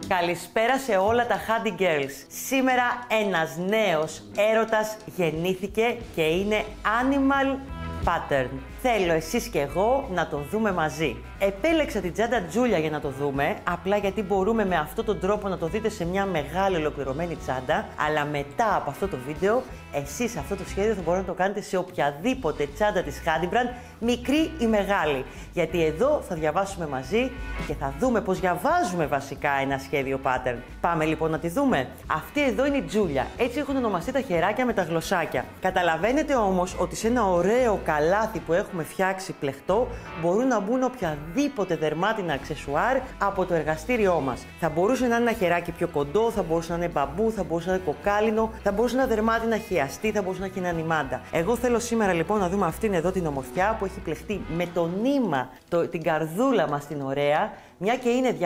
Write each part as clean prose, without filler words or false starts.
Καλησπέρα σε όλα τα Handy Girls. Σήμερα ένας νέος έρωτας γεννήθηκε και είναι Animal Pattern. Θέλω εσείς και εγώ να το δούμε μαζί. Επέλεξα την τσάντα Τζούλια για να το δούμε, απλά γιατί μπορούμε με αυτόν τον τρόπο να το δείτε σε μια μεγάλη ολοκληρωμένη τσάντα, αλλά μετά από αυτό το βίντεο, εσείς αυτό το σχέδιο θα μπορείτε να το κάνετε σε οποιαδήποτε τσάντα της Handy Brand, μικρή ή μεγάλη. Γιατί εδώ θα διαβάσουμε μαζί και θα δούμε πώς διαβάζουμε βασικά ένα σχέδιο pattern. Πάμε λοιπόν να τη δούμε. Αυτή εδώ είναι η Τζούλια. Έτσι έχουν ονομαστεί τα χεράκια με τα γλωσσάκια. Καταλαβαίνετε όμως ότι σε ένα ωραίο καλάθι που έχουμε φτιάξει πλεχτό μπορούν να μπουν οποιαδήποτε δερμάτινα αξεσουάρ από το εργαστήριό μας. Θα μπορούσε να είναι ένα χεράκι πιο κοντό, θα μπορούσε να είναι μπαμπού, θα μπορούσε να είναι κοκάλινο, θα μπορούσε να είναι δερμάτινα χιαστή, θα μπορούσε να έχει ένα νημάντα. Εγώ θέλω σήμερα λοιπόν να δούμε αυτήν εδώ την ομορφιά που έχει πλεχτεί με το νήμα, την καρδούλα μας την ωραία, μια και είναι 200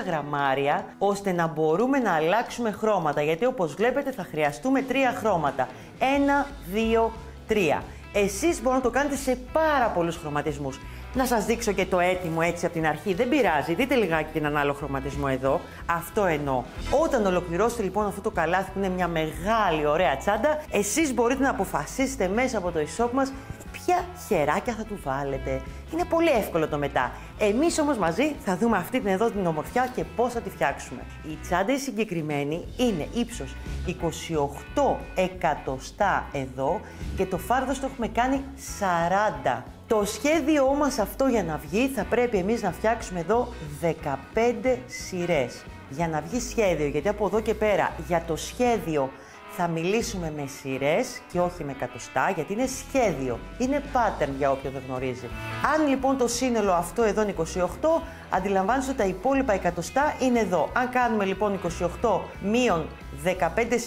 γραμμάρια, ώστε να μπορούμε να αλλάξουμε χρώματα. Γιατί όπως βλέπετε θα χρειαστούμε 3 χρώματα. 1, 2, 3. Εσείς μπορείτε να το κάνετε σε πάρα πολλούς χρωματισμούς. Να σας δείξω και το έτοιμο έτσι από την αρχή, δεν πειράζει. Δείτε λιγάκι την ανάλογο χρωματισμό εδώ. Αυτό εννοώ. Όταν ολοκληρώσετε λοιπόν αυτό το καλάθι που είναι μια μεγάλη ωραία τσάντα, εσείς μπορείτε να αποφασίσετε μέσα από το e-shop μας ποια χεράκια θα του βάλετε. Είναι πολύ εύκολο το μετά. Εμείς όμως μαζί θα δούμε αυτή την εδώ την ομορφιά και πώς θα τη φτιάξουμε. Η τσάντα η συγκεκριμένη είναι ύψος 28 εκατοστά εδώ και το φάρδος το έχουμε κάνει 40. Το σχέδιό μας αυτό για να βγει θα πρέπει εμείς να φτιάξουμε εδώ 15 σειρές. Για να βγει σχέδιο, γιατί από εδώ και πέρα για το σχέδιο θα μιλήσουμε με σειρές και όχι με εκατοστά, γιατί είναι σχέδιο. Είναι pattern για όποιον δεν γνωρίζει. Αν λοιπόν το σύνολο αυτό εδώ είναι 28, αντιλαμβάνεστε ότι τα υπόλοιπα εκατοστά είναι εδώ. Αν κάνουμε λοιπόν 28 μείον 15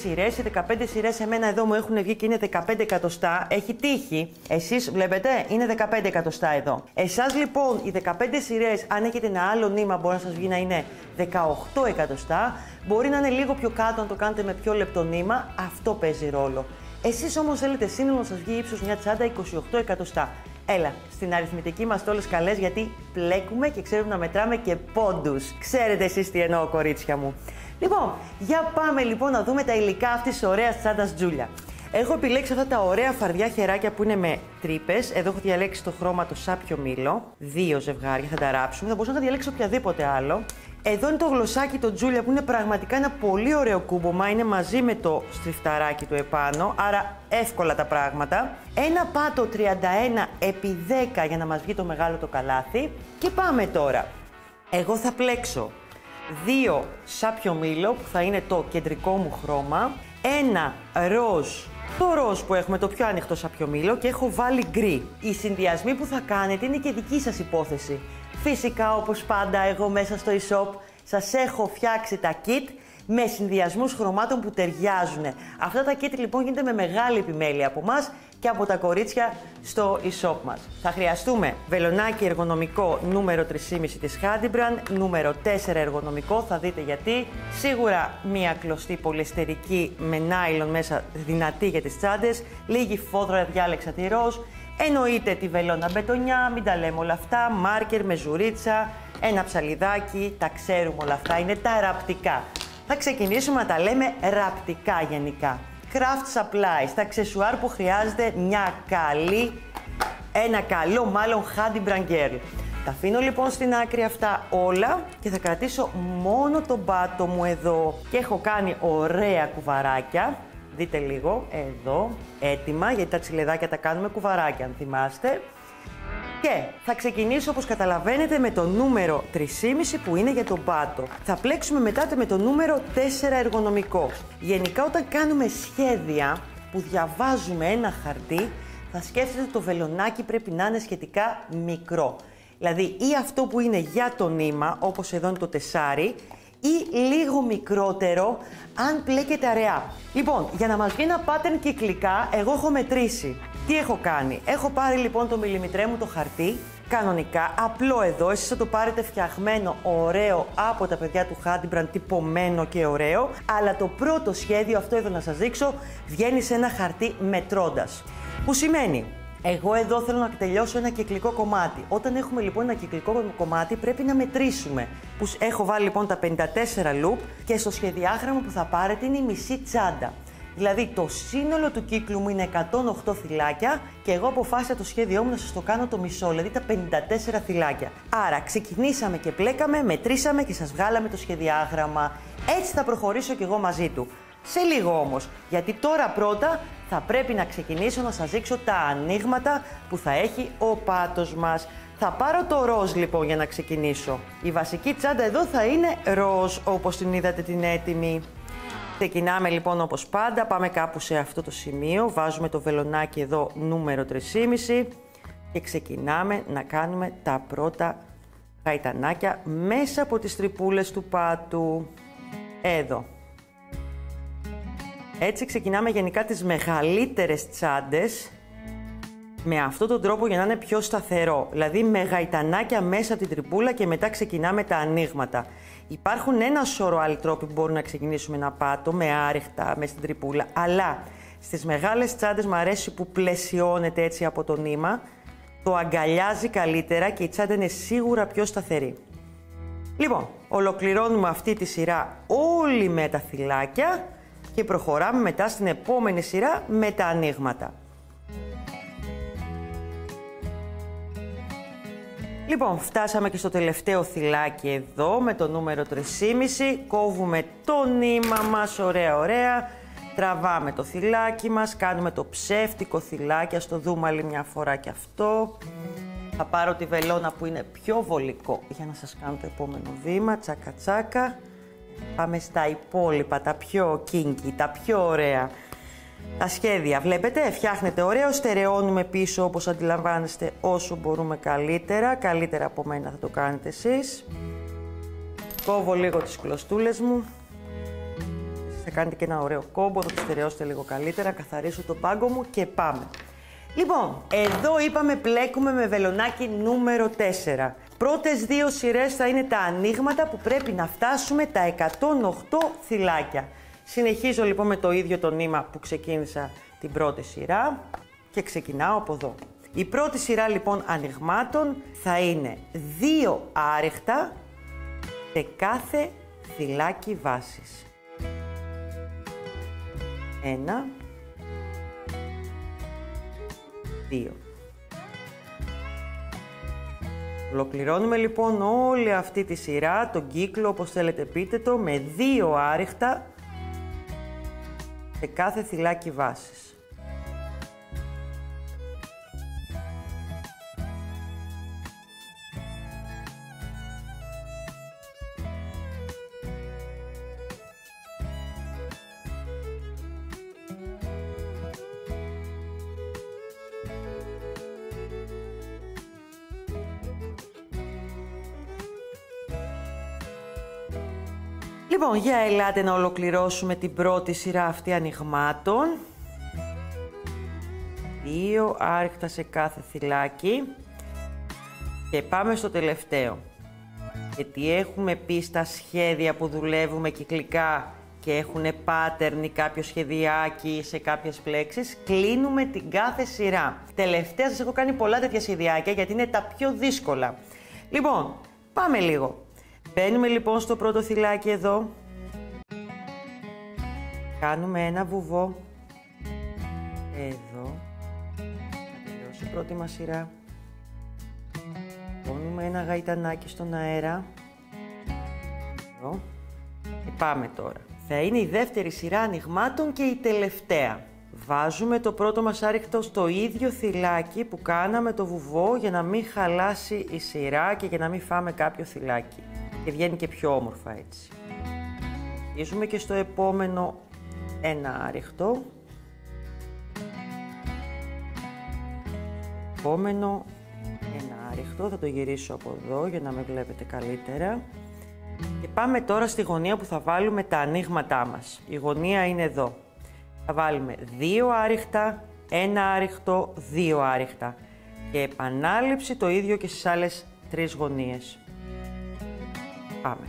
σειρές, οι 15 σειρές εμένα εδώ μου έχουν βγει και είναι 15 εκατοστά. Έχει τύχει. Εσείς βλέπετε, είναι 15 εκατοστά εδώ. Εσάς λοιπόν οι 15 σειρές, αν έχετε ένα άλλο νήμα, μπορεί να σας βγει να είναι 18 εκατοστά. Μπορεί να είναι λίγο πιο κάτω, αν το κάνετε με πιο λεπτό νήμα. Αυτό παίζει ρόλο. Εσείς όμως θέλετε σύνολο να σας βγει ύψος μια τσάντα 28 εκατοστά. Έλα, στην αριθμητική είμαστε όλες καλές, γιατί πλέκουμε και ξέρουμε να μετράμε και πόντους. Ξέρετε εσείς τι εννοώ, κορίτσια μου. Λοιπόν, για πάμε λοιπόν να δούμε τα υλικά αυτής της ωραίας τσάντας Τζούλια. Έχω επιλέξει αυτά τα ωραία φαρδιά χεράκια που είναι με τρύπες. Εδώ έχω διαλέξει το χρώμα το σάπιο μήλο. 2 ζευγάρια θα τα ράψουμε. Θα μπορούσα να διαλέξω οποιαδήποτε άλλο. Εδώ είναι το γλωσσάκι το Τζούλια που είναι πραγματικά ένα πολύ ωραίο κούμπομα. Είναι μαζί με το στριφταράκι του επάνω, άρα εύκολα τα πράγματα. Ένα πάτο 31 επί 10 για να μας βγει το μεγάλο το καλάθι. Και πάμε τώρα. Εγώ θα πλέξω 2 σάπιο μήλο που θα είναι το κεντρικό μου χρώμα. Ένα ροζ, το ροζ που έχουμε το πιο ανοιχτό σάπιο μήλο, και έχω βάλει γκρι. Οι συνδυασμοί που θα κάνετε είναι και δική σας υπόθεση. Φυσικά, όπως πάντα, εγώ μέσα στο e-shop σας έχω φτιάξει τα kit με συνδυασμούς χρωμάτων που ταιριάζουν. Αυτά τα kit λοιπόν γίνεται με μεγάλη επιμέλεια από εμάς και από τα κορίτσια στο e-shop μας. Θα χρειαστούμε βελονάκι εργονομικό νούμερο 3,5 της Handy Brand, νούμερο 4 εργονομικό, θα δείτε γιατί. Σίγουρα μία κλωστή πολυεστερική με νάιλον μέσα, δυνατή για τις τσάντες, λίγη φόδρα, διάλεξα τη ροζ. Εννοείται τη βελόνα μπετονιά, μην τα λέμε όλα αυτά, μάρκερ με ζουρίτσα, ένα ψαλιδάκι, τα ξέρουμε όλα αυτά, είναι τα ραπτικά. Θα ξεκινήσουμε να τα λέμε ραπτικά γενικά. Craft supplies, τα αξεσουάρ που χρειάζεται ένα καλό μάλλον Handy Brand girl. Τα αφήνω λοιπόν στην άκρη αυτά όλα και θα κρατήσω μόνο τον πάτο μου εδώ. Και έχω κάνει ωραία κουβαράκια. Δείτε λίγο, εδώ, έτοιμα, γιατί τα τσιλεδάκια τα κάνουμε κουβαράκια, αν θυμάστε. Και θα ξεκινήσω, όπως καταλαβαίνετε, με το νούμερο 3,5 που είναι για τον πάτο. Θα πλέξουμε μετά με το νούμερο 4 εργονομικό. Γενικά, όταν κάνουμε σχέδια που διαβάζουμε ένα χαρτί, θα σκέφτεστε ότι το βελονάκι πρέπει να είναι σχετικά μικρό. Δηλαδή, ή αυτό που είναι για το νήμα, όπως εδώ είναι το 4, ή λίγο μικρότερο αν πλέκεται αραιά. Λοιπόν, για να μας βγει ένα pattern κυκλικά, εγώ έχω μετρήσει. Τι έχω κάνει? Έχω πάρει λοιπόν το μιλιμητρέ μου το χαρτί, κανονικά, απλό εδώ, εσείς θα το πάρετε φτιαγμένο, ωραίο, από τα παιδιά του Handy Brand, τυπωμένο και ωραίο, αλλά το πρώτο σχέδιο, αυτό εδώ να σας δείξω, βγαίνει σε ένα χαρτί μετρώντας. Που σημαίνει, Εγώ εδώ θέλω να τελειώσω ένα κυκλικό κομμάτι. Όταν έχουμε λοιπόν ένα κυκλικό κομμάτι πρέπει να μετρήσουμε. Που έχω βάλει λοιπόν τα 54 loop και στο σχεδιάγραμμα που θα πάρετε είναι η μισή τσάντα. Δηλαδή το σύνολο του κύκλου μου είναι 108 θυλάκια και εγώ αποφάσισα το σχέδιό μου να σας το κάνω το μισό, δηλαδή τα 54 θυλάκια. Άρα ξεκινήσαμε και πλέκαμε, μετρήσαμε και σας βγάλαμε το σχεδιάγραμμα. Έτσι θα προχωρήσω κι εγώ μαζί του. Σε λίγο όμως, γιατί τώρα πρώτα θα πρέπει να ξεκινήσω να σας δείξω τα ανοίγματα που θα έχει ο πάτος μας. Θα πάρω το ροζ λοιπόν για να ξεκινήσω. Η βασική τσάντα εδώ θα είναι ροζ, όπως την είδατε την έτοιμη. Ξεκινάμε λοιπόν όπως πάντα, πάμε κάπου σε αυτό το σημείο, βάζουμε το βελονάκι εδώ νούμερο 3,5 και ξεκινάμε να κάνουμε τα πρώτα γαϊτανάκια μέσα από τις τρυπούλες του πάτου. Εδώ. Έτσι ξεκινάμε γενικά τις μεγαλύτερες τσάντες με αυτόν τον τρόπο για να είναι πιο σταθερό. Δηλαδή με γαϊτανάκια μέσα από την τρυπούλα και μετά ξεκινάμε τα ανοίγματα. Υπάρχουν ένα σώρο άλλοι τρόποι που μπορούμε να ξεκινήσουμε ένα πάτο με άρεχτα μέσα στην τρυπούλα, αλλά στις μεγάλες τσάντες μου αρέσει που πλαισιώνεται έτσι από το νήμα, το αγκαλιάζει καλύτερα και η τσάντα είναι σίγουρα πιο σταθερή. Λοιπόν, ολοκληρώνουμε αυτή τη σειρά όλοι με τα θυλάκια και προχωράμε μετά στην επόμενη σειρά με τα ανοίγματα. Λοιπόν, φτάσαμε και στο τελευταίο θυλάκι εδώ με το νούμερο 3,5. Κόβουμε το νήμα μας, ωραία ωραία. Τραβάμε το θυλάκι μας, κάνουμε το ψεύτικο θυλάκι, ας το δούμε άλλη μια φορά και αυτό. Θα πάρω τη βελόνα που είναι πιο βολικό για να σας κάνω το επόμενο βήμα, τσάκα τσάκα. Πάμε στα υπόλοιπα, τα πιο kinky, τα πιο ωραία. Τα σχέδια, βλέπετε, φτιάχνετε ωραίο, στερεώνουμε πίσω όπως αντιλαμβάνεστε όσο μπορούμε καλύτερα. Καλύτερα από μένα θα το κάνετε εσείς. Κόβω λίγο τις κλωστούλες μου. Θα κάνετε και ένα ωραίο κόμπο, θα το στερεώσετε λίγο καλύτερα, καθαρίσω τον πάγκο μου και πάμε. Λοιπόν, εδώ είπαμε πλέκουμε με βελονάκι νούμερο 4. Πρώτες δύο σειρές θα είναι τα ανοίγματα που πρέπει να φτάσουμε τα 108 θυλάκια. Συνεχίζω λοιπόν με το ίδιο το νήμα που ξεκίνησα την πρώτη σειρά και ξεκινάω από εδώ. Η πρώτη σειρά λοιπόν ανοιγμάτων θα είναι 2 άρεχτα σε κάθε θυλάκι βάσης. 1, 2. Ολοκληρώνουμε λοιπόν όλη αυτή τη σειρά, τον κύκλο όπως θέλετε πείτε το, με 2 άρεχτα σε κάθε θυλάκι βάσης. Λοιπόν, για ελάτε να ολοκληρώσουμε την πρώτη σειρά αυτή ανοιγμάτων. 2 άρεχτα σε κάθε θυλάκι. Και πάμε στο τελευταίο. Γιατί έχουμε πει στα σχέδια που δουλεύουμε κυκλικά και έχουν pattern ή κάποιο σχεδιάκι σε κάποιες πλέξεις, κλείνουμε την κάθε σειρά. Τελευταία σας έχω κάνει πολλά τέτοια σχεδιάκια γιατί είναι τα πιο δύσκολα. Λοιπόν, πάμε λίγο. Μπαίνουμε λοιπόν στο πρώτο θυλάκι εδώ. Κάνουμε ένα βουβό. Εδώ. Θα τελειώσει η πρώτη μας σειρά. Πόνουμε ένα γαϊτανάκι στον αέρα. Εδώ. Και πάμε τώρα. Θα είναι η δεύτερη σειρά ανοιγμάτων και η τελευταία. Βάζουμε το πρώτο μας άρεκτο στο ίδιο θυλάκι που κάναμε το βουβό για να μην χαλάσει η σειρά και για να μην φάμε κάποιο θυλάκι. Και βγαίνει και πιο όμορφα έτσι. Αρχίζουμε και στο επόμενο ένα άρεκτο. Επόμενο ένα άρεκτο, θα το γυρίσω από εδώ για να με βλέπετε καλύτερα. Και πάμε τώρα στη γωνία που θα βάλουμε τα ανοίγματά μας. Η γωνία είναι εδώ. Θα βάλουμε 2 άρεχτα, 1 άρεκτο, 2 άρεχτα. Και επανάληψη το ίδιο και στις άλλες 3 γωνίες. Πάμε.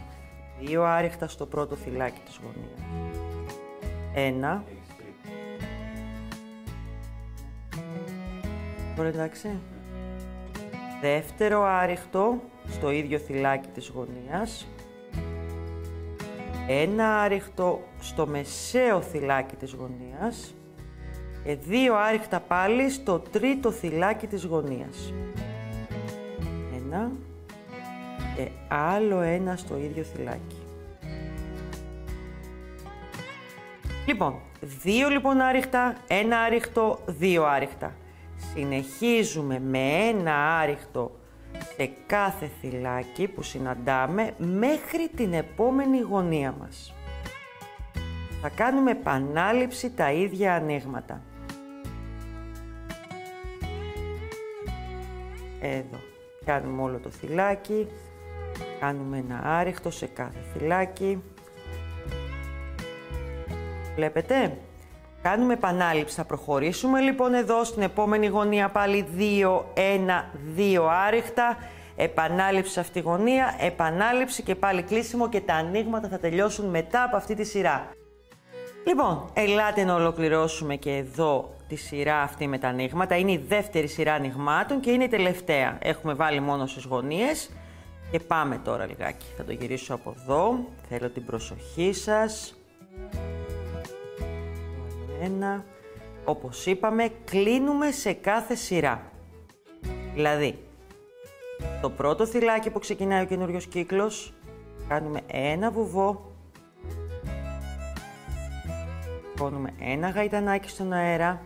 2 άρεχτα στο πρώτο θυλάκι της γωνίας. 1. Τώρα εντάξει. Δεύτερο άριχτο στο ίδιο θυλάκι της γωνίας. Ένα άριχτο στο μεσαίο θυλάκι της γωνίας. Και 2 άριχτα πάλι στο τρίτο θυλάκι της γωνίας. Ένα και άλλο ένα στο ίδιο θυλάκι. Λοιπόν, 2 λοιπόν άριχτα, 1 άριχτο, 2 άριχτα. Συνεχίζουμε με 1 άριχτο σε κάθε θυλάκι που συναντάμε μέχρι την επόμενη γωνία μας. Θα κάνουμε επανάληψη τα ίδια ανοίγματα. Εδώ, κάνουμε όλο το θυλάκι, κάνουμε ένα άριχτο σε κάθε θυλάκι. Βλέπετε, κάνουμε επανάληψη. Θα προχωρήσουμε λοιπόν εδώ στην επόμενη γωνία πάλι 2, 1, 2 άριχτα. Επανάληψη σε αυτή τη γωνία, επανάληψη και πάλι κλείσιμο και τα ανοίγματα θα τελειώσουν μετά από αυτή τη σειρά. Λοιπόν, ελάτε να ολοκληρώσουμε και εδώ τη σειρά αυτή με τα ανοίγματα. Είναι η δεύτερη σειρά ανοιγμάτων και είναι η τελευταία. Έχουμε βάλει μόνο στις γωνίες και πάμε τώρα λιγάκι. Θα το γυρίσω από εδώ, θέλω την προσοχή σας. Ένα. Όπως είπαμε, κλείνουμε σε κάθε σειρά. Δηλαδή, το πρώτο θυλάκι που ξεκινάει ο καινούριος κύκλος, κάνουμε ένα βουβό, σηκώνουμε ένα γαϊτανάκι στον αέρα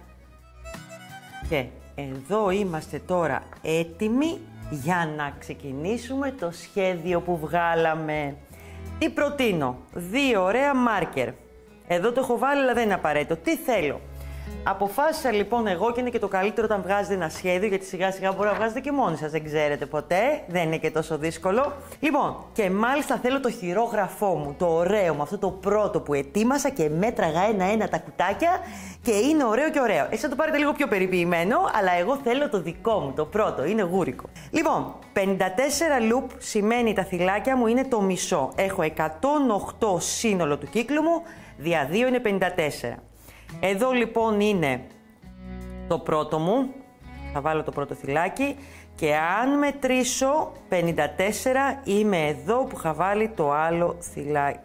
και εδώ είμαστε τώρα έτοιμοι για να ξεκινήσουμε το σχέδιο που βγάλαμε. Τι προτείνω? 2 ωραία μάρκερ. Εδώ το έχω βάλει, αλλά δεν είναι απαραίτητο. Τι θέλω? Αποφάσισα λοιπόν εγώ, και είναι και το καλύτερο όταν βγάζετε ένα σχέδιο, γιατί σιγά σιγά μπορεί να βγάζετε και μόνοι σας, δεν ξέρετε ποτέ, δεν είναι και τόσο δύσκολο. Λοιπόν, και μάλιστα θέλω το χειρόγραφό μου, το ωραίο μου, αυτό το πρώτο που ετοίμασα και μέτραγα ένα-ένα τα κουτάκια και είναι ωραίο και ωραίο. Εσείς θα το πάρετε λίγο πιο περιποιημένο, αλλά εγώ θέλω το δικό μου, το πρώτο, είναι γούρικο. Λοιπόν, 54 loop σημαίνει τα θυλάκια μου είναι το μισό. Έχω 108 σύνολο του κύκλου μου, δια 2 είναι 54. Εδώ λοιπόν είναι το πρώτο μου, θα βάλω το πρώτο θυλάκι και αν μετρήσω 54 είμαι εδώ που είχα βάλει το άλλο θυλάκι,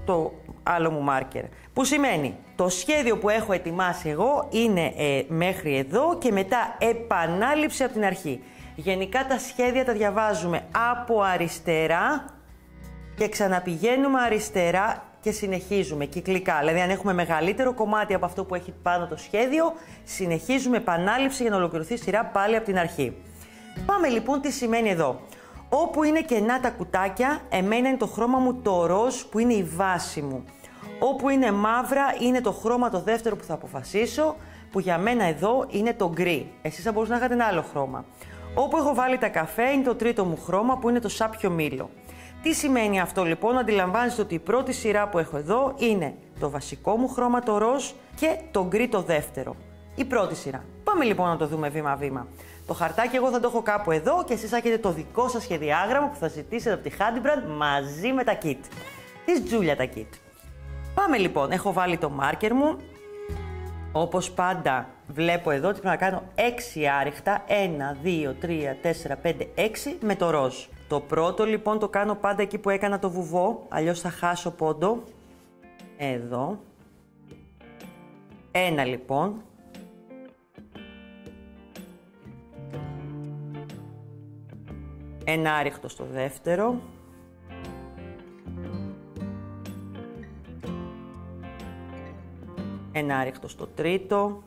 το άλλο μου μάρκερ. Που σημαίνει το σχέδιο που έχω ετοιμάσει εγώ είναι μέχρι εδώ και μετά επανάληψη από την αρχή. Γενικά τα σχέδια τα διαβάζουμε από αριστερά και ξαναπηγαίνουμε αριστερά και συνεχίζουμε κυκλικά. Δηλαδή, αν έχουμε μεγαλύτερο κομμάτι από αυτό που έχει πάνω το σχέδιο, συνεχίζουμε επανάληψη για να ολοκληρωθεί η σειρά πάλι από την αρχή. Πάμε λοιπόν τι σημαίνει εδώ. Όπου είναι κενά τα κουτάκια, εμένα είναι το χρώμα μου το ροζ που είναι η βάση μου. Όπου είναι μαύρα είναι το χρώμα το δεύτερο που θα αποφασίσω, που για μένα εδώ είναι το γκρι. Εσείς θα μπορούσατε να είχατε ένα άλλο χρώμα. Όπου έχω βάλει τα καφέ είναι το τρίτο μου χρώμα που είναι το σάπιο μήλο. Τι σημαίνει αυτό λοιπόν? Αντιλαμβάνεστε ότι η πρώτη σειρά που έχω εδώ είναι το βασικό μου χρώμα το ροζ και το γκρι το δεύτερο. Η πρώτη σειρά. Πάμε λοιπόν να το δούμε βήμα-βήμα. Το χαρτάκι εγώ θα το έχω κάπου εδώ και εσείς θα έχετε το δικό σας σχεδιάγραμμα που θα ζητήσετε από τη Handybrand μαζί με τα kit. Της Τζούλια τα kit. Πάμε λοιπόν, έχω βάλει το μάρκερ μου. Όπως πάντα βλέπω εδώ ότι πρέπει να κάνω 6 άριχτα, 1, 2, 3, 4, 5, 6 με το ροζ. Το πρώτο λοιπόν το κάνω πάντα εκεί που έκανα το βουβό, αλλιώς θα χάσω πόντο. Εδώ. Ένα λοιπόν. Ένα άριχτο στο δεύτερο. Ένα άριχτο στο τρίτο.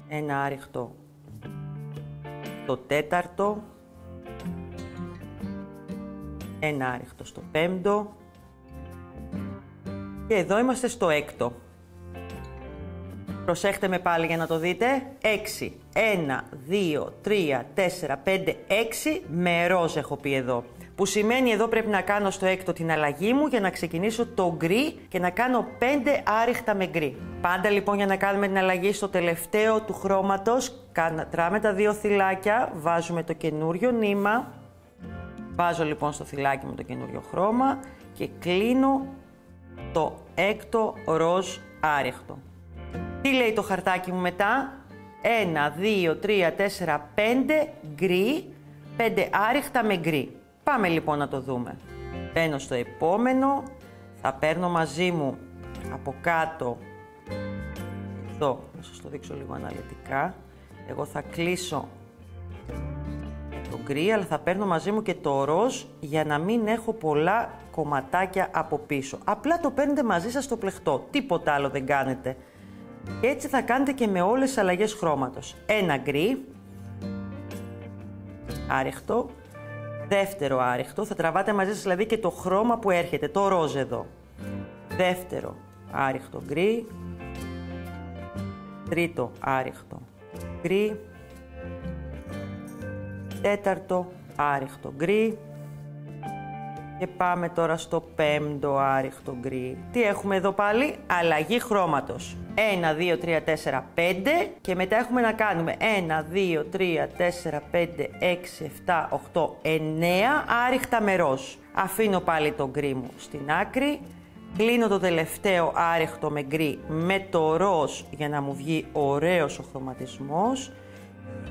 Ένα άριχτο στο τέταρτο. Ένα άριχτο στο πέμπτο. Και εδώ είμαστε στο έκτο. Προσέχτε με πάλι για να το δείτε. 6. 1, 2, 3, 4, 5, 6 με ροζ έχω πει εδώ. Που σημαίνει εδώ πρέπει να κάνω στο έκτο την αλλαγή μου για να ξεκινήσω το γκρι και να κάνω 5 άριχτα με γκρι. Πάντα λοιπόν για να κάνουμε την αλλαγή στο τελευταίο του χρώματος, τράμε τα δύο θυλάκια, βάζουμε το καινούριο νήμα. Βάζω λοιπόν στο θυλάκι με το καινούριο χρώμα και κλείνω το έκτο ροζ άριχτο. Τι λέει το χαρτάκι μου μετά? 1, 2, 3, 4, 5 γκρι, 5 άριχτα με γκρι. Πάμε λοιπόν να το δούμε. Μπαίνω στο επόμενο, θα παίρνω μαζί μου από κάτω, εδώ, να σας το δείξω λίγο αναλυτικά. Εγώ θα κλείσω το γκρι, αλλά θα παίρνω μαζί μου και το ροζ για να μην έχω πολλά κομματάκια από πίσω. Απλά το παίρνετε μαζί σας στο πλεχτό, τίποτα άλλο δεν κάνετε. Και έτσι θα κάνετε και με όλες τις αλλαγές χρώματος. Ένα γκρι, άριχτο, δεύτερο άριχτο, θα τραβάτε μαζί σας δηλαδή και το χρώμα που έρχεται, το ροζ εδώ. Δεύτερο άριχτο γκρι, τρίτο άριχτο γκρι, τέταρτο άριχτο γκρι και πάμε τώρα στο πέμπτο άριχτο γκρι. Τι έχουμε εδώ πάλι? Αλλαγή χρώματος. 1, 2, 3, 4, 5 και μετά έχουμε να κάνουμε 1, 2, 3, 4, 5, 6, 7, 8, 9 άριχτα με ροζ. Αφήνω πάλι το γκρι μου στην άκρη. Κλείνω το τελευταίο άριχτο με γκρι με το ροζ για να μου βγει ωραίος ο χρωματισμός.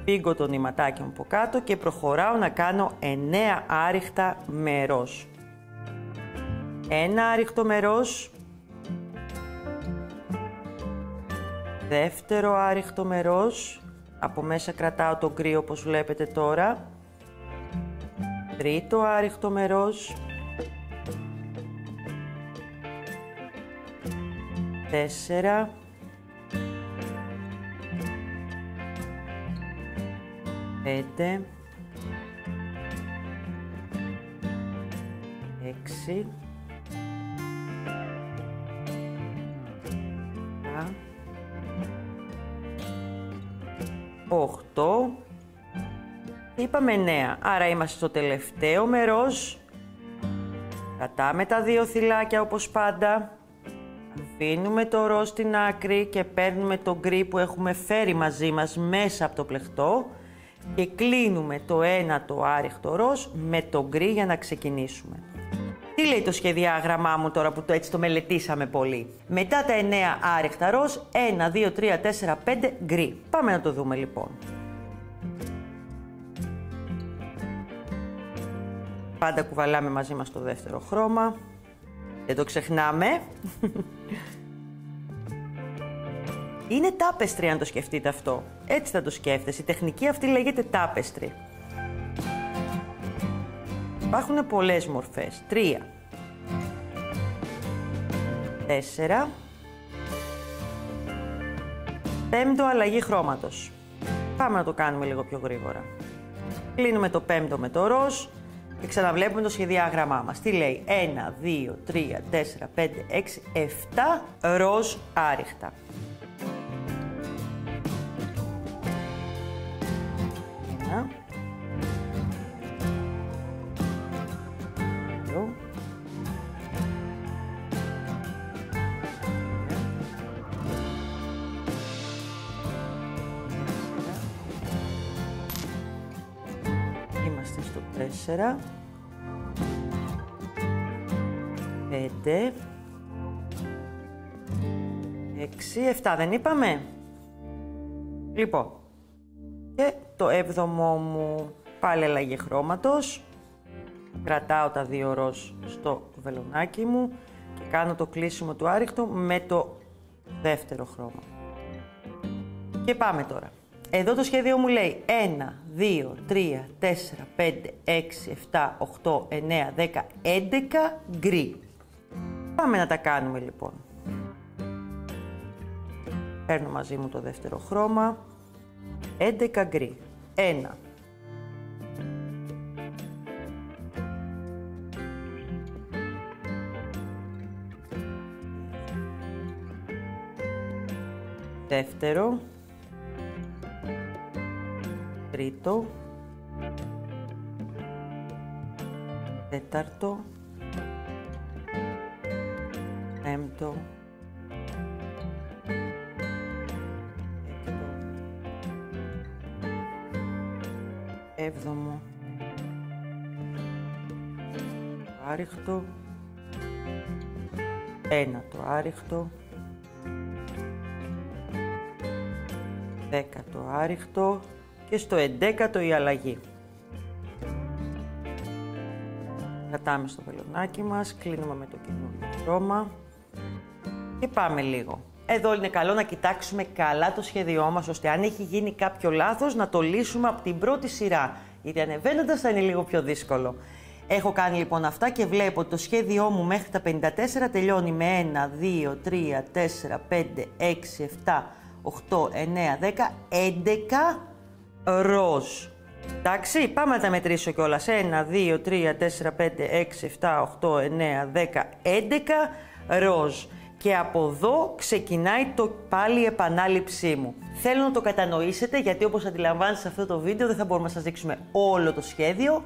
Πήγκω το νηματάκι μου από κάτω και προχωράω να κάνω 9 άριχτα με ροζ. Ένα άριχτο με ροζ. Δεύτερο άριχτο με ροζ. Από μέσα κρατάω το γκρι όπως βλέπετε τώρα. Τρίτο άριχτο με ροζ. 4. 5. 6. 8. Είπαμε 9. Άρα είμαστε στο τελευταίο με ροζ. Κρατάμε τα δύο θυλάκια όπως πάντα. Αφήνουμε το ροζ στην άκρη και παίρνουμε το γκρι που έχουμε φέρει μαζί μας μέσα από το πλεχτό και κλείνουμε το ένα το άριχτο ροζ με το γκρι για να ξεκινήσουμε. Τι λέει το σχεδιάγραμμά μου τώρα που έτσι το μελετήσαμε πολύ? Μετά τα 9 άριχτα ροζ, 1, 2, 3, 4, 5 γκρι. Πάμε να το δούμε λοιπόν. Πάντα κουβαλάμε μαζί μας το δεύτερο χρώμα. Δεν το ξεχνάμε. Είναι τάπεστρι αν το σκεφτείτε αυτό. Έτσι θα το σκέφτεσαι. Η τεχνική αυτή λέγεται τάπεστρι. Υπάρχουν πολλές μορφές. 3. 4. Πέμπτο αλλαγή χρώματος. Πάμε να το κάνουμε λίγο πιο γρήγορα. Κλείνουμε το πέμπτο με το ροζ και ξαναβλέπουμε το σχεδιάγραμμά μας. Τι λέει? 1, 2, 3, 4, 5, 6, 7 ροζ άριχτα. Ένα. Δύο. Είμαστε στο 4. 5. 6, 7 δεν είπαμε? Λοιπόν, και το 7ο μου πάλι αλλαγή χρώματος. Κρατάω τα δύο ροζ στο βελονάκι μου και κάνω το κλείσιμο του άριχτου με το δεύτερο χρώμα. Και πάμε τώρα. Εδώ το σχέδιο μου λέει 1, 2, 3, 4, 5, 6, 7, 8, 9, 10, 11 γκρι. Πάμε να τα κάνουμε λοιπόν. Παίρνω μαζί μου το δεύτερο χρώμα. 11 γκρι. 1. 2. Τρίτο. 4. 5. 7. Άριχτο. 1 το άριχτο. 10ο άριχτο και στο 11ο η αλλαγή. Κρατάμε στο βελονάκι μας, κλείνουμε με το καινούργιο χρώμα και πάμε λίγο. Εδώ είναι καλό να κοιτάξουμε καλά το σχέδιό μας, ώστε αν έχει γίνει κάποιο λάθος να το λύσουμε από την πρώτη σειρά, γιατί ανεβαίνοντας θα είναι λίγο πιο δύσκολο. Έχω κάνει λοιπόν αυτά και βλέπω ότι το σχέδιό μου μέχρι τα 54 τελειώνει με 1, 2, 3, 4, 5, 6, 7, 8, 9, 10, 11 ροζ. Εντάξει, πάμε να τα μετρήσω κιόλας. 1, 2, 3, 4, 5, 6, 7, 8, 9, 10, 11 ροζ. Και από εδώ ξεκινάει πάλι η επανάληψή μου. Θέλω να το κατανοήσετε, γιατί όπως αντιλαμβάνεστε σε αυτό το βίντεο δεν θα μπορούμε να σας δείξουμε όλο το σχέδιο.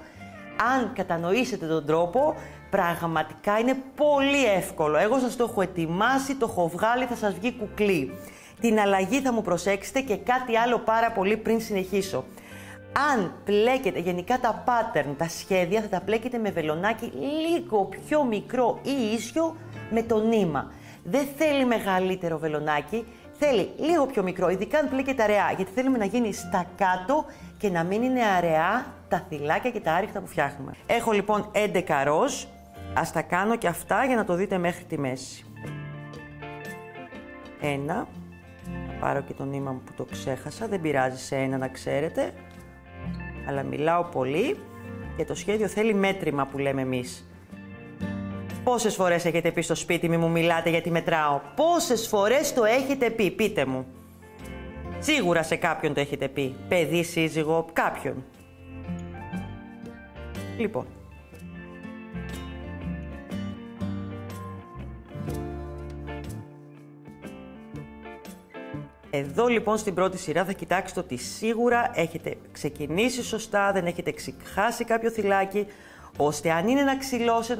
Αν κατανοήσετε τον τρόπο, πραγματικά είναι πολύ εύκολο. Εγώ σας το έχω ετοιμάσει, το έχω βγάλει, θα σας βγει κουκλί. Την αλλαγή θα μου προσέξετε και κάτι άλλο πάρα πολύ πριν συνεχίσω. Αν πλέκετε γενικά τα pattern, τα σχέδια, θα τα πλέκετε με βελονάκι λίγο πιο μικρό ή ίσιο με το νήμα. Δεν θέλει μεγαλύτερο βελονάκι, θέλει λίγο πιο μικρό, ειδικά αν πλέκετε αραιά, γιατί θέλουμε να γίνει στα κάτω και να μην είναι αραιά τα θυλάκια και τα άριχτα που φτιάχνουμε. Έχω λοιπόν 11 ροζ, ας τα κάνω και αυτά για να το δείτε μέχρι τη μέση. 1, θα πάρω και το νήμα μου που το ξέχασα, δεν πειράζει σε ένα να ξέρετε, αλλά μιλάω πολύ και το σχέδιο θέλει μέτρημα που λέμε εμείς. Πόσες φορές έχετε πει στο σπίτι μου μιλάτε γιατί μετράω? Πόσες φορές το έχετε πει? Πείτε μου. Σίγουρα σε κάποιον το έχετε πει. Παιδί, σύζυγο, κάποιον. Λοιπόν. Εδώ λοιπόν στην πρώτη σειρά θα κοιτάξετε ότι σίγουρα έχετε ξεκινήσει σωστά, δεν έχετε ξεχάσει κάποιο θυλάκι, ώστε αν είναι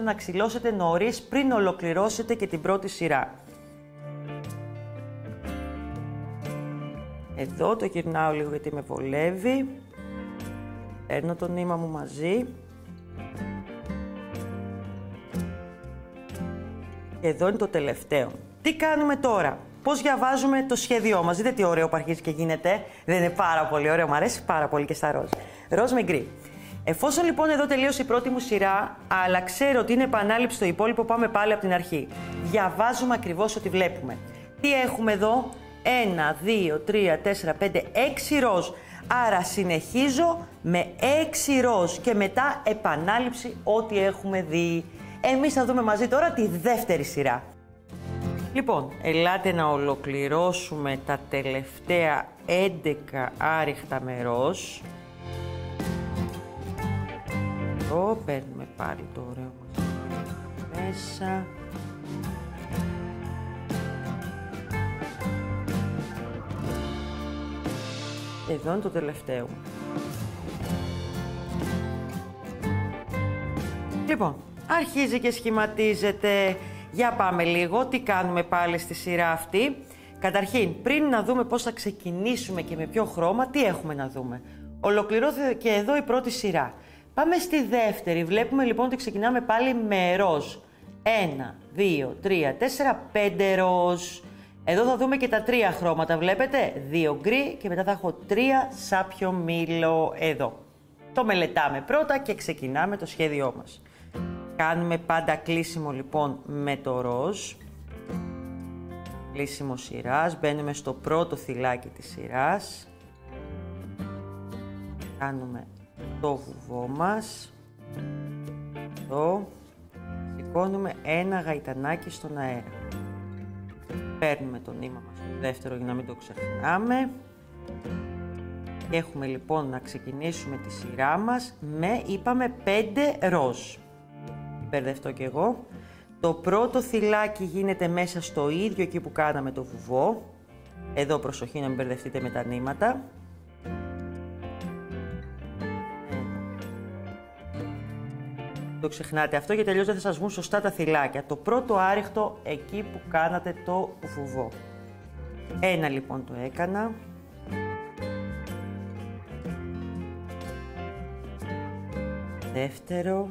να ξυλώσετε νωρίς πριν ολοκληρώσετε και την πρώτη σειρά. Εδώ το γυρνάω λίγο γιατί με βολεύει. Παίρνω το νήμα μου μαζί. Και εδώ είναι το τελευταίο. Τι κάνουμε τώρα? Πώς διαβάζουμε το σχέδιό μας? Δείτε τι ωραίο που αρχίζει και γίνεται. Δεν είναι πάρα πολύ ωραίο? Μου αρέσει πάρα πολύ και στα ροζ. Ροζ με γκρι. Εφόσον λοιπόν εδώ τελείωσε η πρώτη μου σειρά, αλλά ξέρω ότι είναι επανάληψη στο υπόλοιπο, πάμε πάλι από την αρχή. Διαβάζουμε ακριβώς ό,τι βλέπουμε. Τι έχουμε εδώ? 1, 2, 3, 4, 5, 6 ροζ. Άρα συνεχίζω με 6 ροζ και μετά επανάληψη ό,τι έχουμε δει. Εμείς θα δούμε μαζί τώρα τη δεύτερη σειρά. Λοιπόν, ελάτε να ολοκληρώσουμε τα τελευταία 11 άριχτα με ροζ. Εδώ παίρνουμε πάλι το ωραίο μας μέσα. Εδώ είναι το τελευταίο. Λοιπόν, αρχίζει και σχηματίζεται. Για πάμε λίγο, τι κάνουμε πάλι στη σειρά αυτή. Καταρχήν, πριν να δούμε πώς θα ξεκινήσουμε και με ποιο χρώμα, τι έχουμε να δούμε. Ολοκληρώθηκε και εδώ η πρώτη σειρά. Πάμε στη δεύτερη. Βλέπουμε λοιπόν ότι ξεκινάμε πάλι με ροζ. 1, 2, 3, 4, 5 ροζ. Εδώ θα δούμε και τα 3 χρώματα, βλέπετε. 2 γκρι και μετά θα έχω 3 σάπιο μήλο εδώ. Το μελετάμε πρώτα και ξεκινάμε το σχέδιό μας. Κάνουμε πάντα κλείσιμο λοιπόν με το ροζ. Κλείσιμο σειράς. Μπαίνουμε στο πρώτο θυλάκι της σειράς. Κάνουμε το βουβό μας. Εδώ. Σηκώνουμε ένα γαϊτανάκι στον αέρα. Παίρνουμε το νήμα μας στο δεύτερο για να μην το ξεχνάμε. Και έχουμε λοιπόν να ξεκινήσουμε τη σειρά μας με, είπαμε, 5 ροζ. Μπερδευτώ κι εγώ. Το πρώτο θυλάκι γίνεται μέσα στο ίδιο εκεί που κάναμε το βουβό. Εδώ προσοχή να μην μπερδευτείτε με τα νήματα. Το ξεχνάτε αυτό γιατί τελείως δεν θα σας βγουν σωστά τα θυλάκια. Το πρώτο άριχτο εκεί που κάνατε το βουβό. Ένα λοιπόν το έκανα. Δεύτερο.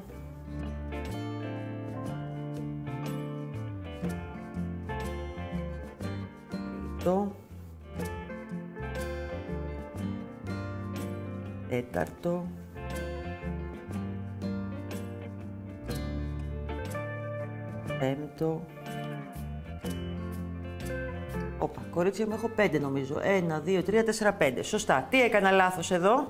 Τρίτο. τέταρτο, πέμπτο. Όπα, κορίτσια μου, έχω 5 νομίζω. 1, 2, 3, 4, 5. Σωστά. Τι έκανα λάθος εδώ?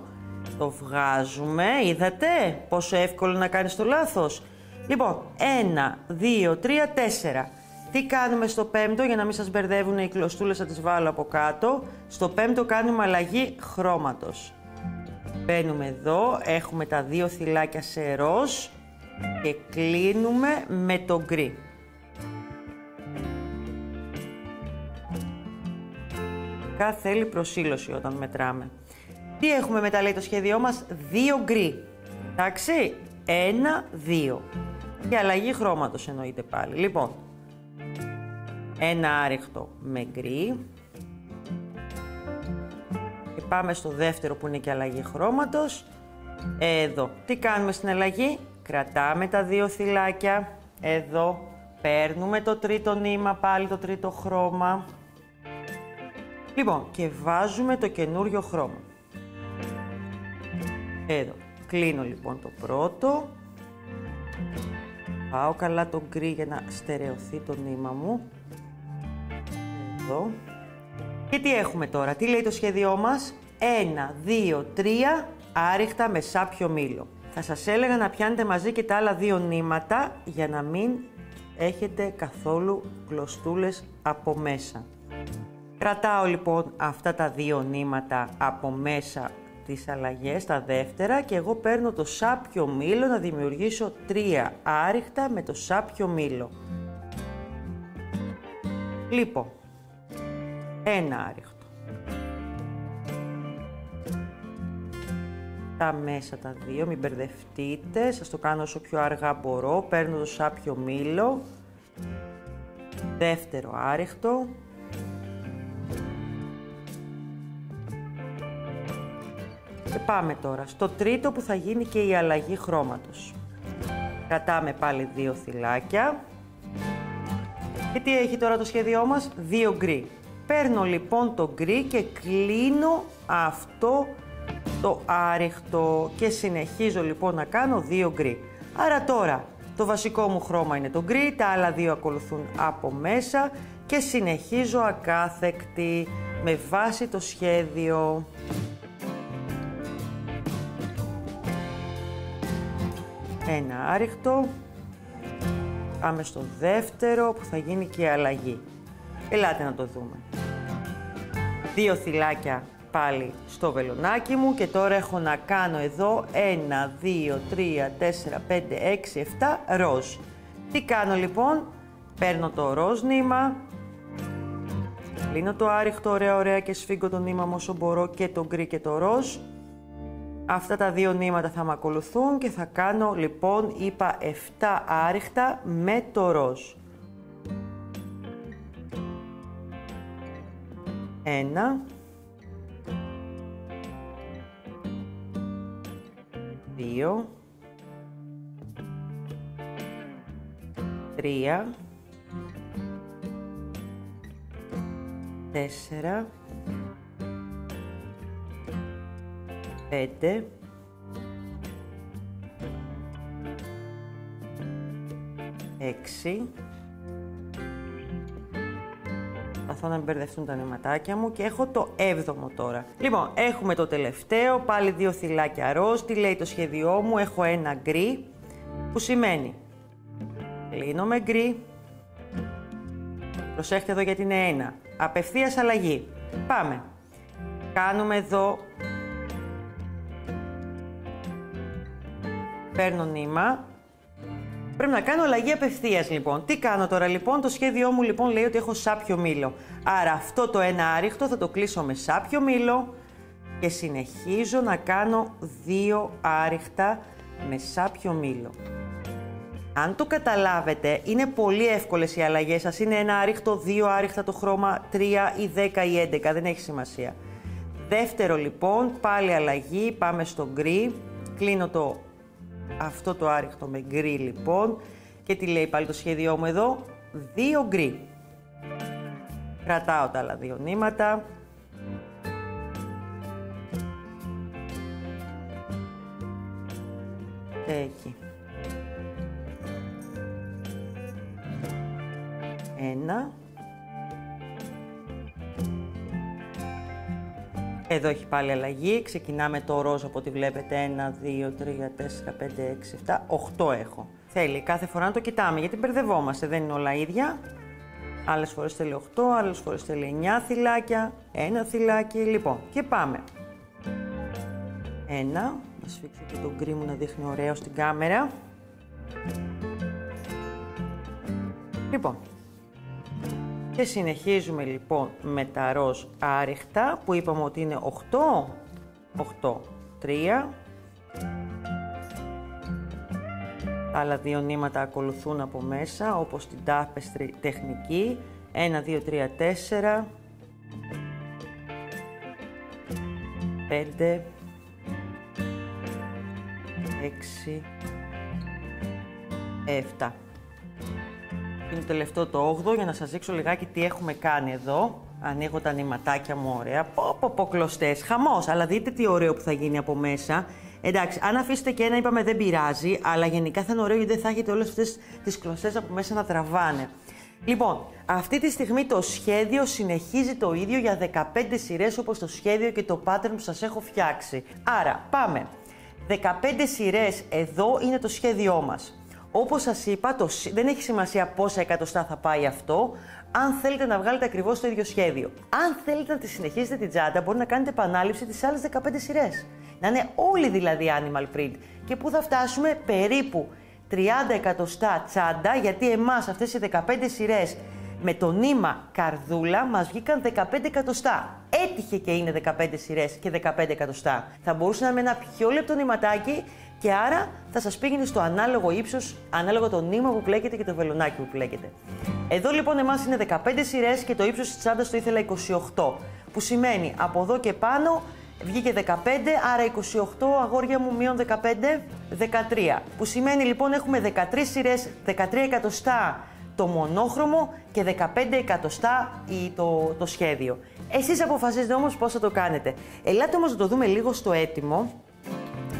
Το βγάζουμε. Είδατε πόσο εύκολο να κάνεις το λάθος? Λοιπόν, 1, 2, 3, 4. Τι κάνουμε στο πέμπτο, για να μην σας μπερδεύουν οι κλωστούλες, θα τις βάλω από κάτω. Στο πέμπτο κάνουμε αλλαγή χρώματος. Μπαίνουμε εδώ, έχουμε τα 2 θυλάκια σε ροζ και κλείνουμε με το γκρι. Θέλει προσήλωση όταν μετράμε. Τι έχουμε μετά, λέει το σχέδιό μας? 2 γκρι. Εντάξει, 1, 2. Και αλλαγή χρώματος εννοείται πάλι. Λοιπόν, ένα άριχτο με γκρι. Και πάμε στο δεύτερο που είναι και αλλαγή χρώματος. Εδώ. Τι κάνουμε στην αλλαγή? Κρατάμε τα 2 θυλάκια. Εδώ. Παίρνουμε το τρίτο νήμα, πάλι το τρίτο χρώμα. Λοιπόν, και βάζουμε το καινούριο χρώμα. Εδώ. Κλείνω λοιπόν το πρώτο. Πάω καλά το γκρι για να στερεωθεί το νήμα μου. Εδώ. Και τι έχουμε τώρα? Τι λέει το σχέδιό μας? 1, 2, 3 άριχτα με σάπιο μήλο. Θα σας έλεγα να πιάνετε μαζί και τα άλλα 2 νήματα για να μην έχετε καθόλου κλωστούλες από μέσα. Κρατάω λοιπόν αυτά τα 2 νήματα από μέσα τις αλλαγές, τα δεύτερα, και εγώ παίρνω το σάπιο μήλο να δημιουργήσω 3 άριχτα με το σάπιο μήλο. Λοιπόν, ένα άριχτο. Τα μέσα τα 2, μην μπερδευτείτε, σας το κάνω όσο πιο αργά μπορώ. Παίρνω το σάπιο μήλο, δεύτερο άριχτο. Και πάμε τώρα στο τρίτο που θα γίνει και η αλλαγή χρώματος. Κρατάμε πάλι 2 θυλάκια. Και τι έχει τώρα το σχέδιό μας? 2 γκρι. Παίρνω λοιπόν το γκρι και κλείνω αυτό το άριχτο και συνεχίζω λοιπόν να κάνω 2 γκρι. Άρα τώρα το βασικό μου χρώμα είναι το γκρι, τα άλλα 2 ακολουθούν από μέσα και συνεχίζω ακάθεκτη με βάση το σχέδιο. Ένα άριχτο. Πάμε στο δεύτερο που θα γίνει και η αλλαγή. Ελάτε να το δούμε. 2 θυλάκια πάλι στο βελονάκι μου και τώρα έχω να κάνω εδώ 1, 2, 3, 4, 5, 6, 7 ροζ. Τι κάνω λοιπόν? Παίρνω το ροζ νήμα, κλείνω το άριχτο ωραία και σφίγγω το νήμα μου όσο μπορώ και το γκρι και το ροζ. Αυτά τα 2 νήματα θα με ακολουθούν και θα κάνω λοιπόν, είπα, 7 άριχτα με το ροζ. 1, 2, 3, 4, 5, 6. Προσπαθώ να μην μπερδευτούν τα νηματάκια μου και έχω το 7ο τώρα. Λοιπόν, έχουμε το τελευταίο, πάλι 2 θυλάκια ροζ. Τι λέει το σχέδιό μου? Έχω ένα γκρι, που σημαίνει κλείνω με γκρι. Προσέχετε εδώ γιατί είναι 1. Απευθείας αλλαγή. Πάμε. Κάνουμε εδώ. Παίρνω νήμα. Πρέπει να κάνω αλλαγή απευθείας λοιπόν. Τι κάνω τώρα λοιπόν? Το σχέδιό μου λοιπόν λέει ότι έχω σάπιο μήλο. Άρα αυτό το ένα άριχτο θα το κλείσω με σάπιο μήλο και συνεχίζω να κάνω 2 άριχτα με σάπιο μήλο. Αν το καταλάβετε, είναι πολύ εύκολες οι αλλαγές σας. Είναι ένα άριχτο, 2 άριχτα το χρώμα, 3 ή 10 ή 11, δεν έχει σημασία. Δεύτερο λοιπόν, πάλι αλλαγή, πάμε στο γκρι, κλείνω αυτό το άριχτο με γκρι λοιπόν και τι λέει πάλι το σχέδιό μου εδώ? 2 γκρι. Κρατάω τα άλλα 2 νήματα. Εκεί. Ένα. Εδώ έχει πάλι αλλαγή. Ξεκινάμε το ροζ από ό,τι βλέπετε. 1, 2, 3, 4, 5, 6, 7, 8 έχω. Θέλει κάθε φορά να το κοιτάμε γιατί μπερδευόμαστε. Δεν είναι όλα ίδια. Άλλες φορές θέλει 8, άλλες φορές θέλει 9 θυλάκια. Ένα θυλάκι. Λοιπόν, και πάμε. Ένα. Να σφίξω και τον γκρι μου να δείχνει ωραίο στην κάμερα. Λοιπόν. Και συνεχίζουμε λοιπόν με τα ροζ άριχτα που είπαμε ότι είναι 8, 8, 3. Άλλα δύο νήματα ακολουθούν από μέσα όπως την tapestry τεχνική. 1, 2, 3, 4. 5. 6. 7. Είναι το τελευταίο το 8 για να σας δείξω λιγάκι τι έχουμε κάνει εδώ. Ανοίγω τα νηματάκια μου ωραία. Πω κλωστές, χαμός. Αλλά δείτε τι ωραίο που θα γίνει από μέσα. Εντάξει, αν αφήσετε και ένα είπαμε δεν πειράζει, αλλά γενικά θα είναι ωραίο γιατί δεν θα έχετε όλες αυτές τις κλωστές από μέσα να τραβάνε. Λοιπόν, αυτή τη στιγμή το σχέδιο συνεχίζει το ίδιο για 15 σειρές όπως το σχέδιο και το pattern που σας έχω φτιάξει. Άρα, πάμε. 15 σειρές εδώ είναι το σχέδιό μας. Όπως σας είπα, δεν έχει σημασία πόσα εκατοστά θα πάει αυτό, αν θέλετε να βγάλετε ακριβώς το ίδιο σχέδιο. Αν θέλετε να τη συνεχίσετε την τσάντα, μπορεί να κάνετε επανάληψη τις άλλες 15 σειρές. Να είναι όλοι δηλαδή animal print. Και πού θα φτάσουμε? Περίπου 30 εκατοστά τσάντα, γιατί εμάς αυτές οι 15 σειρές με το νήμα καρδούλα μας βγήκαν 15 εκατοστά. Έτυχε και είναι 15 σειρές και 15 εκατοστά. Θα μπορούσε να είναι ένα πιο λεπτό νηματάκι και άρα θα σας πήγαινε στο ανάλογο ύψος, ανάλογα το νήμα που πλέκεται και το βελονάκι που πλέκεται. Εδώ λοιπόν εμάς είναι 15 σειρές και το ύψος της τσάντας το ήθελα 28. Που σημαίνει από εδώ και πάνω βγήκε 15, άρα 28 αγόρια μου μείον 15, 13. Που σημαίνει λοιπόν έχουμε 13 σειρές, 13 εκατοστά το μονόχρωμο και 15 εκατοστά το σχέδιο. Εσείς αποφασίζετε όμως πώς θα το κάνετε. Ελάτε όμως να το δούμε λίγο στο έτοιμο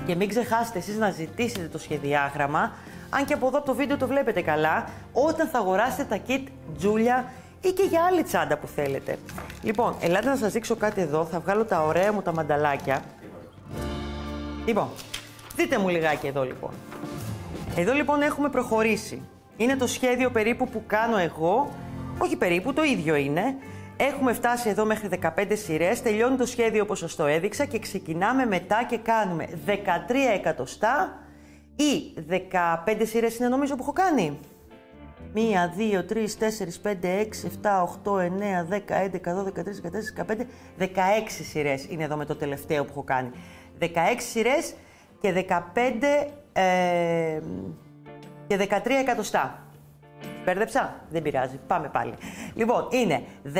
και μην ξεχάσετε εσείς να ζητήσετε το σχεδιάγραμμα, αν και από εδώ από το βίντεο το βλέπετε καλά, όταν θα αγοράσετε τα kit Julia ή και για άλλη τσάντα που θέλετε. Λοιπόν, ελάτε να σας δείξω κάτι εδώ, θα βγάλω τα ωραία μου τα μανταλάκια. Λοιπόν, δείτε μου λιγάκι εδώ λοιπόν. Εδώ λοιπόν έχουμε προχωρήσει. Είναι το σχέδιο περίπου που κάνω εγώ, όχι περίπου, το ίδιο είναι. Έχουμε φτάσει εδώ μέχρι 15 σειρές, τελειώνει το σχέδιο όπως σας το έδειξα και ξεκινάμε μετά και κάνουμε 13 εκατοστά ή 15 σειρές είναι νομίζω που έχω κάνει. 1, 2, 3, 4, 5, 6, 7, 8, 9, 10, 11, 12, 13, 14, 15, 16 σειρές είναι εδώ με το τελευταίο που έχω κάνει. 16 σειρές και 15 και 13 εκατοστά. Μπέρδεψα, δεν πειράζει, πάμε πάλι. Λοιπόν, είναι 13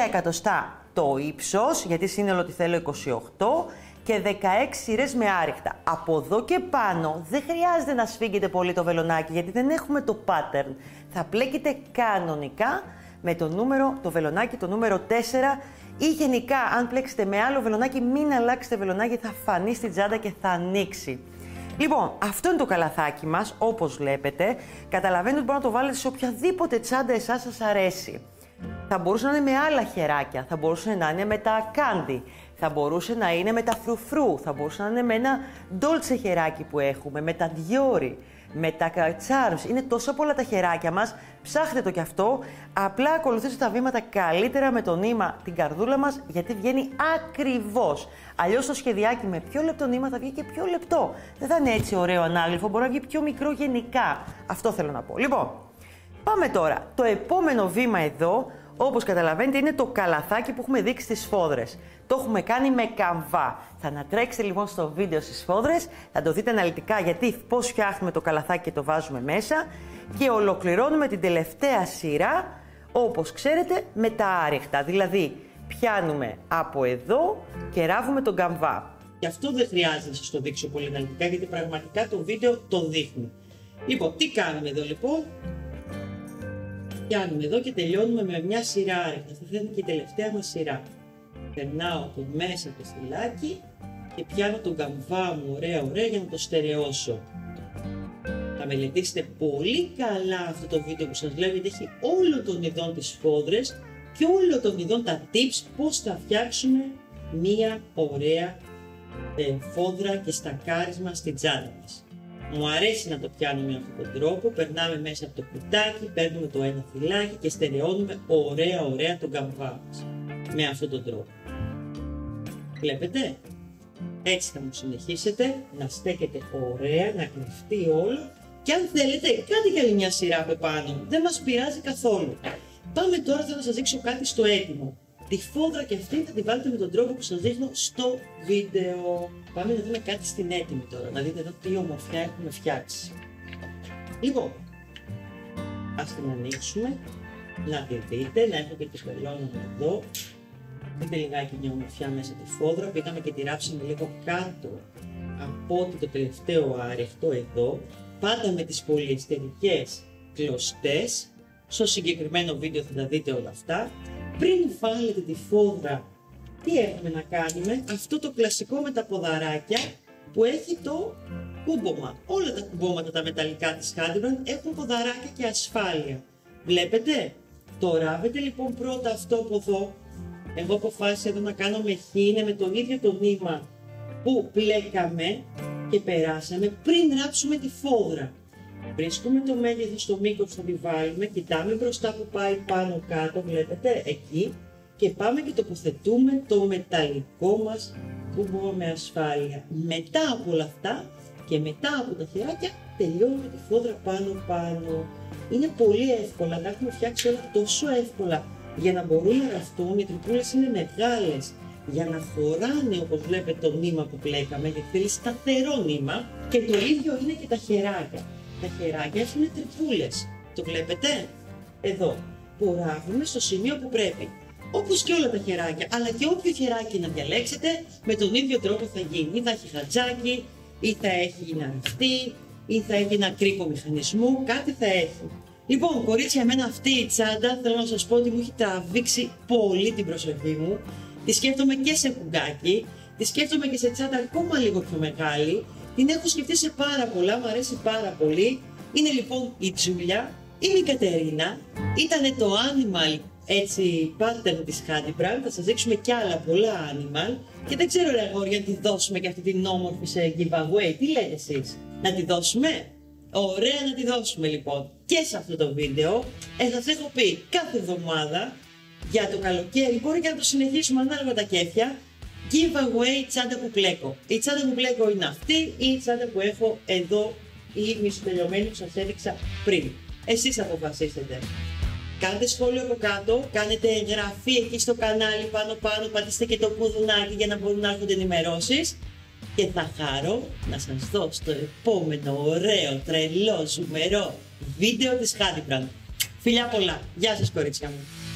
εκατοστά το ύψος, γιατί σύνολο τι θέλω 28 και 16 σειρές με άριχτα. Από εδώ και πάνω δεν χρειάζεται να σφίγγετε πολύ το βελονάκι, γιατί δεν έχουμε το pattern. Θα πλέκετε κανονικά με το βελονάκι το νούμερο 4 ή γενικά αν πλέξετε με άλλο βελονάκι μην αλλάξετε βελονάκι, θα φανεί στην τσάντα και θα ανοίξει. Λοιπόν, αυτό είναι το καλαθάκι μας, όπως βλέπετε. Καταλαβαίνετε ότι μπορείτε να το βάλετε σε οποιαδήποτε τσάντα εσάς σας αρέσει. Θα μπορούσε να είναι με άλλα χεράκια, θα μπορούσε να είναι με τα κάντι, θα μπορούσε να είναι με τα φρουφρού, θα μπορούσε να είναι με ένα ντόλτσε χεράκι που έχουμε, με τα διόρι, με τα charms. Είναι τόσο πολλά τα χεράκια μας, ψάχτε το κι αυτό, απλά ακολουθήστε τα βήματα καλύτερα με το νήμα την καρδούλα μας, γιατί βγαίνει ακριβώς. Αλλιώς το σχεδιάκι με πιο λεπτό νήμα θα βγει και πιο λεπτό. Δεν θα είναι έτσι ωραίο ανάγλυφο, μπορεί να βγει πιο μικρό γενικά. Αυτό θέλω να πω. Λοιπόν, πάμε τώρα. Το επόμενο βήμα εδώ, όπως καταλαβαίνετε, είναι το καλαθάκι που έχουμε δείξει στις σφόδρες. Το έχουμε κάνει με καμβά. Θα ανατρέξετε λοιπόν στο βίντεο στις σφόδρες, θα το δείτε αναλυτικά γιατί πώς φτιάχνουμε το καλαθάκι και το βάζουμε μέσα και ολοκληρώνουμε την τελευταία σειρά, όπως ξέρετε, με τα άριχτα. Δηλαδή, πιάνουμε από εδώ και ράβουμε τον καμβά. Γι' αυτό δεν χρειάζεται να σας το δείξω πολύ αναλυτικά, γιατί πραγματικά το βίντεο το δείχνει. Λοιπόν, τι κάνουμε εδώ λοιπόν? Πιάνουμε εδώ και τελειώνουμε με μια σειρά άριχτα. Αυτή θα είναι και η τελευταία μας σειρά. Περνάω από μέσα το στυλάκι και πιάνω τον καμβά μου ωραία για να το στερεώσω. Θα μελετήσετε πολύ καλά αυτό το βίντεο που σας λέω, γιατί έχει όλων των ειδών τις φόδρες και όλων των ειδών τα tips πώς θα φτιάξουμε μία ωραία φόδρα και στακάρισμα στην τσάντα μας. Μου αρέσει να το πιάνουμε με αυτόν τον τρόπο, περνάμε μέσα από το κουτάκι, παίρνουμε το ένα φυλάκι και στερεώνουμε ωραία τον καμβά μας. Με αυτόν τον τρόπο. Βλέπετε? Έτσι θα μου συνεχίσετε να στέκετε ωραία, να κρυφτεί όλο και αν θέλετε κάντε και άλλη μια σειρά από επάνω, δεν μας πειράζει καθόλου. Πάμε τώρα, θα σας δείξω κάτι στο έτοιμο. Τη φόδρα και αυτή θα τη βάλετε με τον τρόπο που σας δείχνω στο βίντεο. Πάμε να δούμε κάτι στην έτοιμη τώρα, να δείτε εδώ τι ομορφιά έχουμε φτιάξει. Λοιπόν, ας την ανοίξουμε, να τη δείτε, να έχω και τη βελόνα μου εδώ. Δείτε λιγάκι μια ομορφιά μέσα τη φόδρα, πήγαμε και τη ράψαμε λίγο κάτω από το τελευταίο άρεχτο εδώ, πάντα με τις πολυεστερικές κλωστές. Στο συγκεκριμένο βίντεο θα τα δείτε όλα αυτά. Πριν βάλετε τη φόδρα, τι έχουμε να κάνουμε? Αυτό το κλασικό με τα ποδαράκια που έχει το κούμπομα. Όλα τα κουμπώματα τα μεταλλικά της Handybrand έχουν ποδαράκια και ασφάλεια. Βλέπετε? Το ράβετε λοιπόν πρώτα αυτό από εδώ. Εγώ αποφάσισα εδώ να κάνω με χ, είναι με το ίδιο το νήμα που πλέκαμε και περάσαμε πριν ράψουμε τη φόδρα. Βρίσκουμε το μέγεθος, το μήκος θα τη βάλουμε, κοιτάμε μπροστά που πάει πάνω κάτω, βλέπετε, εκεί, και πάμε και τοποθετούμε το μεταλλικό μας κούμπομα με ασφάλεια. Μετά από όλα αυτά και μετά από τα χεράκια τελειώνουμε τη φόδρα πάνω. Είναι πολύ εύκολα, τα έχουμε φτιάξει όλα τόσο εύκολα για να μπορούν να ραφτούν. Οι τρυπούλες είναι μεγάλες για να χωράνε, όπως βλέπετε, το νήμα που πλέκαμε, γιατί θέλει σταθερό νήμα, και το ίδιο είναι και τα χεράκια. Τα χεράκια έχουν τρυπούλες, το βλέπετε, εδώ, που ράβουμε στο σημείο που πρέπει. Όπως και όλα τα χεράκια, αλλά και όποιο χεράκι να διαλέξετε, με τον ίδιο τρόπο θα γίνει. Ή θα έχει χατζάκι, ή θα έχει να ραφτεί, ή θα έχει ένα κρίκο μηχανισμού, κάτι θα έχει. Λοιπόν, κορίτσια, εμένα αυτή η τσάντα θέλω να σας πω ότι μου έχει τραβήξει πολύ την προσοχή μου. Τη σκέφτομαι και σε κουγκάκι, τη σκέφτομαι και σε τσάντα ακόμα λίγο πιο μεγάλη. Την έχω σκεφτεί σε πάρα πολλά, μου αρέσει πάρα πολύ. Είναι λοιπόν η Τζούλια, είναι η Κατερίνα, ήταν το animal έτσι pattern της Handybrand. Θα σας δείξουμε κι άλλα πολλά animal και δεν ξέρω ρε αγόρια, να τη δώσουμε και αυτή την όμορφη σε giveaway. Τι λέτε εσείς, να τη δώσουμε? Ωραία, να τη δώσουμε λοιπόν και σε αυτό το βίντεο. Σας έχω πει κάθε εβδομάδα για το καλοκαίρι, μπορεί και να το συνεχίσουμε ανάλογα τα κέφια, giveaway τσάντα που πλέκω. Η τσάντα που πλέκω είναι αυτή ή η τσάντα που έχω εδώ, η μισοτελειωμένη που σας έδειξα πριν. Εσείς αποφασίσετε. Κάντε σχόλιο από κάτω, κάνετε εγγραφή εκεί στο κανάλι πάνω, πατήστε και το κουδουνάκι για να μπορούν να έρχονται ενημερώσεις. Και θα χαρώ να σας δώσω το επόμενο ωραίο, τρελό, ζουμερό βίντεο της Handybrand. Φιλιά πολλά. Γεια σας κορίτσια μου.